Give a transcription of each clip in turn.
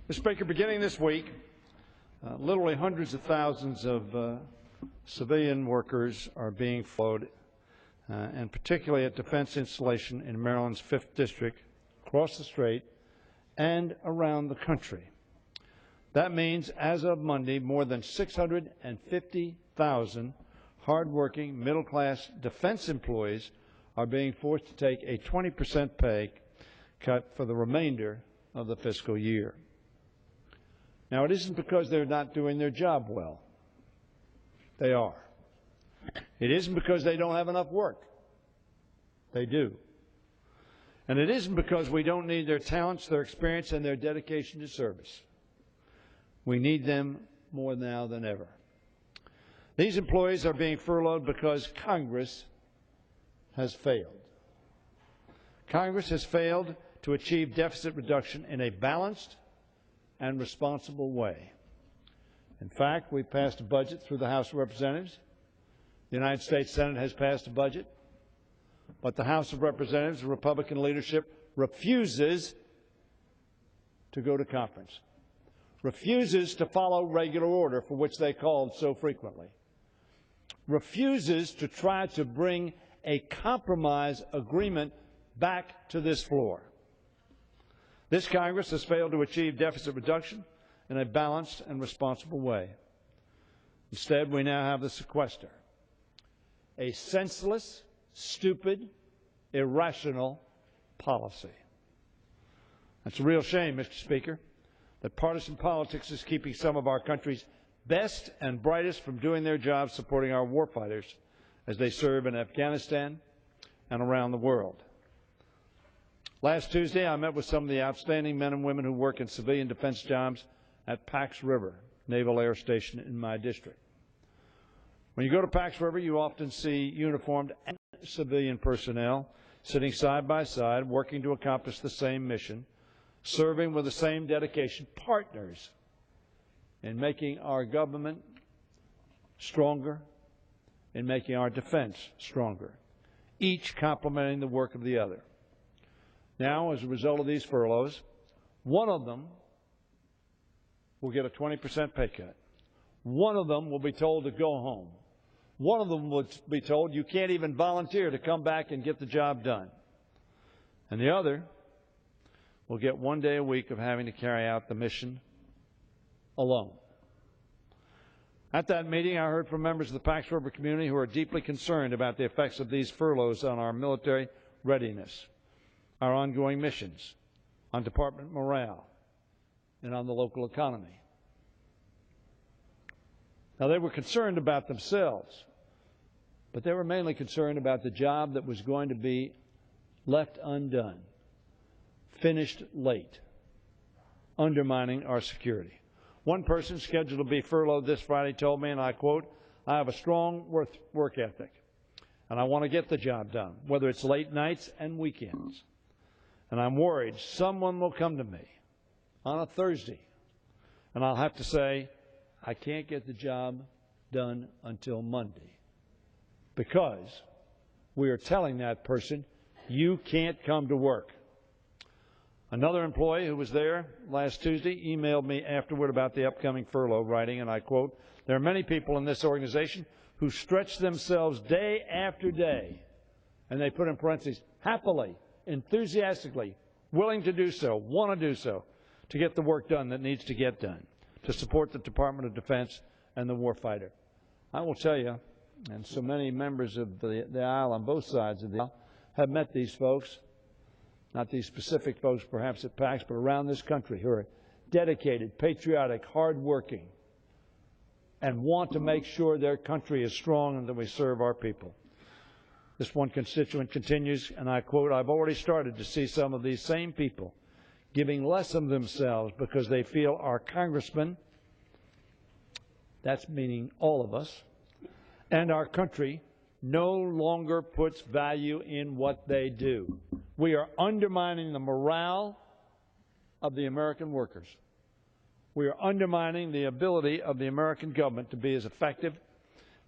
Mr. Speaker, beginning this week, literally hundreds of thousands of civilian workers are being furloughed, and particularly at defense installation in Maryland's 5th District, across the strait, and around the country. That means, as of Monday, more than 650,000 hardworking, middle-class defense employees are being forced to take a 20% pay cut for the remainder of the fiscal year. Now, it isn't because they're not doing their job well. They are. It isn't because they don't have enough work. They do. And it isn't because we don't need their talents, their experience, and their dedication to service. We need them more now than ever. These employees are being furloughed because Congress has failed. Congress has failed to achieve deficit reduction in a balanced and responsible way. In fact, we passed a budget through the House of Representatives. The United States Senate has passed a budget, but the House of Representatives, the Republican leadership, refuses to go to conference, refuses to follow regular order for which they called so frequently, refuses to try to bring a compromise agreement back to this floor. This Congress has failed to achieve deficit reduction in a balanced and responsible way. Instead, we now have the sequester, a senseless, stupid, irrational policy. It's a real shame, Mr. Speaker, that partisan politics is keeping some of our country's best and brightest from doing their jobs supporting our warfighters as they serve in Afghanistan and around the world. Last Tuesday, I met with some of the outstanding men and women who work in civilian defense jobs at Pax River Naval Air Station in my district. When you go to Pax River, you often see uniformed and civilian personnel sitting side by side, working to accomplish the same mission, serving with the same dedication, partners in making our government stronger, in making our defense stronger, each complementing the work of the other. Now, as a result of these furloughs, one of them will get a 20% pay cut. One of them will be told to go home. One of them will be told you can't even volunteer to come back and get the job done. And the other will get 1 day a week of having to carry out the mission alone. At that meeting, I heard from members of the Pax River community who are deeply concerned about the effects of these furloughs on our military readiness, our ongoing missions, on department morale, and on the local economy. Now, they were concerned about themselves, but they were mainly concerned about the job that was going to be left undone, finished late, undermining our security. One person scheduled to be furloughed this Friday told me, and I quote, "I have a strong work ethic, and I want to get the job done, whether it's late nights and weekends. And I'm worried someone will come to me on a Thursday, and I'll have to say, I can't get the job done until Monday, because we are telling that person, you can't come to work." Another employee who was there last Tuesday emailed me afterward about the upcoming furlough, writing, and I quote, "There are many people in this organization who stretch themselves day after day," and they put in parentheses, happily, enthusiastically, willing to do so, want to do so, to get the work done that needs to get done, to support the Department of Defense and the warfighter. I will tell you, and so many members of the aisle on both sides of the aisle have met these folks, not these specific folks perhaps at PAX, but around this country, who are dedicated, patriotic, hardworking, and want to make sure their country is strong and that we serve our people. This one constituent continues, and I quote, "I've already started to see some of these same people giving less of themselves because they feel our congressmen," that's meaning all of us, "and our country no longer puts value in what they do. We are undermining the morale of the American workers. We are undermining the ability of the American government to be as effective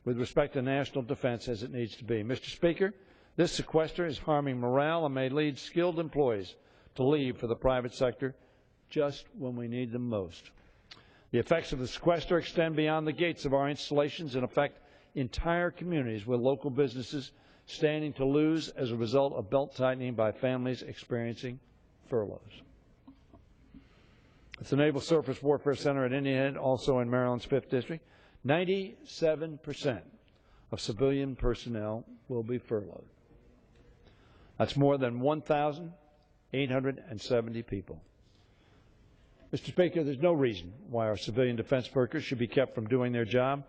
with respect to national defense as it needs to be." Mr. Speaker, this sequester is harming morale and may lead skilled employees to leave for the private sector just when we need them most. The effects of the sequester extend beyond the gates of our installations and affect entire communities, with local businesses standing to lose as a result of belt-tightening by families experiencing furloughs. At the Naval Surface Warfare Center at Indian Head, also in Maryland's 5th District, 97% of civilian personnel will be furloughed. That's more than 1,870 people. Mr. Speaker, there's no reason why our civilian defense workers should be kept from doing their job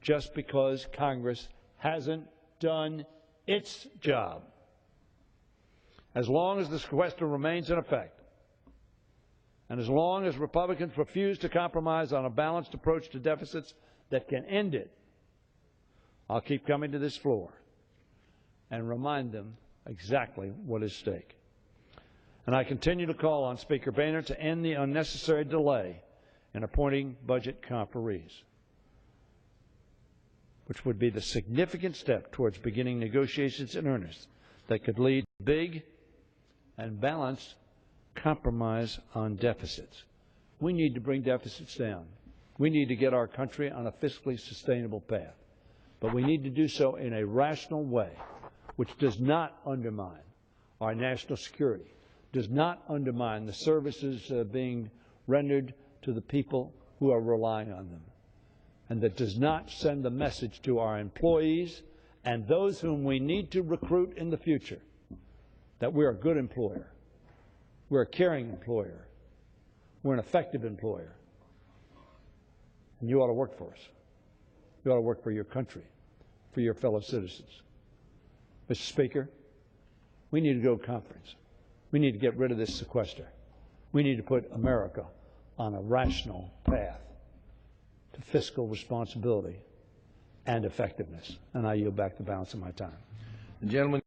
just because Congress hasn't done its job. As long as the sequester remains in effect, and as long as Republicans refuse to compromise on a balanced approach to deficits that can end it, I'll keep coming to this floor and remind them exactly what is at stake. And I continue to call on Speaker Boehner to end the unnecessary delay in appointing budget conferees, which would be the significant step towards beginning negotiations in earnest that could lead to big and balanced compromise on deficits. We need to bring deficits down. We need to get our country on a fiscally sustainable path. But we need to do so in a rational way, which does not undermine our national security, does not undermine the services being rendered to the people who are relying on them, and that does not send the message to our employees and those whom we need to recruit in the future that we're a good employer, we're a caring employer, we're an effective employer, and you ought to work for us. You ought to work for your country, for your fellow citizens. Mr. Speaker, we need to go to conference. We need to get rid of this sequester. We need to put America on a rational path to fiscal responsibility and effectiveness. And I yield back the balance of my time. The gentleman